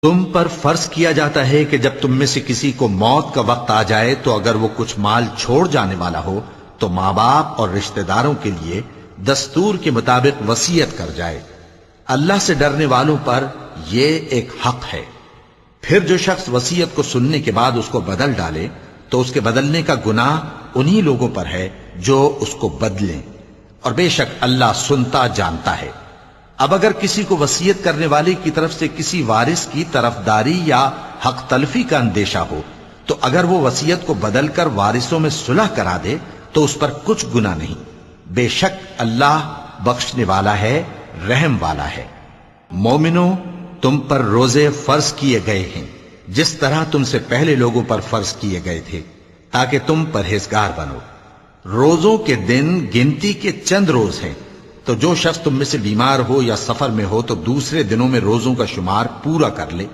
تم پر فرض کیا جاتا ہے کہ جب تم میں سے کسی کو موت کا وقت آ جائے تو اگر وہ کچھ مال چھوڑ جانے والا ہو تو ماں باپ اور رشتہ داروں کے لیے دستور کے مطابق وصیت کر جائے۔ اللہ سے ڈرنے والوں پر یہ ایک حق ہے۔ پھر جو شخص وصیت کو سننے کے بعد اس کو بدل ڈالے تو اس کے بدلنے کا گناہ انہی لوگوں پر ہے جو اس کو بدلیں، اور بے شک اللہ سنتا جانتا ہے۔ اب اگر کسی کو وصیت کرنے والے کی طرف سے کسی وارث کی طرفداری یا حق تلفی کا اندیشہ ہو تو اگر وہ وصیت کو بدل کر وارثوں میں صلح کرا دے تو اس پر کچھ گناہ نہیں، بے شک اللہ بخشنے والا ہے، رحم والا ہے۔ مومنو، تم پر روزے فرض کیے گئے ہیں جس طرح تم سے پہلے لوگوں پر فرض کیے گئے تھے تاکہ تم پرہیزگار بنو۔ روزوں کے دن گنتی کے چند روز ہیں، تو جو شخص تم میں سے بیمار ہو یا سفر میں ہو تو دوسرے دنوں میں روزوں کا شمار پورا کر لے،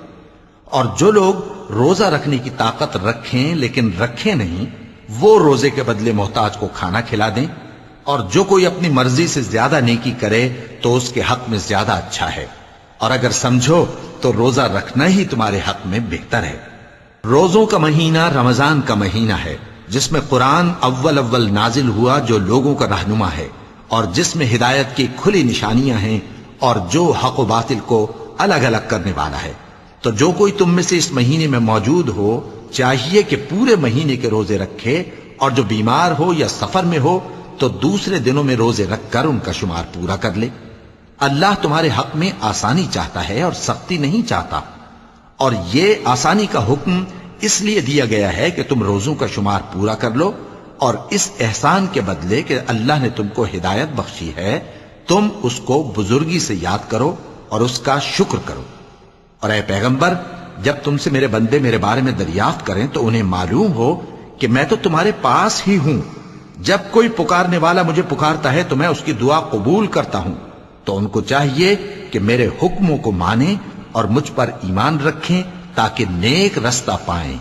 اور جو لوگ روزہ رکھنے کی طاقت رکھیں لیکن رکھیں نہیں وہ روزے کے بدلے محتاج کو کھانا کھلا دیں، اور جو کوئی اپنی مرضی سے زیادہ نیکی کرے تو اس کے حق میں زیادہ اچھا ہے، اور اگر سمجھو تو روزہ رکھنا ہی تمہارے حق میں بہتر ہے۔ روزوں کا مہینہ رمضان کا مہینہ ہے جس میں قرآن اول نازل ہوا، جو لوگوں کا رہنما ہے اور جس میں ہدایت کی کھلی نشانیاں ہیں اور جو حق و باطل کو الگ الگ کرنے والا ہے۔ تو جو کوئی تم میں سے اس مہینے میں موجود ہو چاہیے کہ پورے مہینے کے روزے رکھے، اور جو بیمار ہو یا سفر میں ہو تو دوسرے دنوں میں روزے رکھ کر ان کا شمار پورا کر لے۔ اللہ تمہارے حق میں آسانی چاہتا ہے اور سختی نہیں چاہتا، اور یہ آسانی کا حکم اس لیے دیا گیا ہے کہ تم روزوں کا شمار پورا کر لو، اور اس احسان کے بدلے کہ اللہ نے تم کو ہدایت بخشی ہے تم اس کو بزرگی سے یاد کرو اور اس کا شکر کرو۔ اور اے پیغمبر، جب تم سے میرے بندے میرے بارے میں دریافت کریں تو انہیں معلوم ہو کہ میں تو تمہارے پاس ہی ہوں۔ جب کوئی پکارنے والا مجھے پکارتا ہے تو میں اس کی دعا قبول کرتا ہوں، تو ان کو چاہیے کہ میرے حکموں کو مانیں اور مجھ پر ایمان رکھیں تاکہ نیک رستہ پائیں۔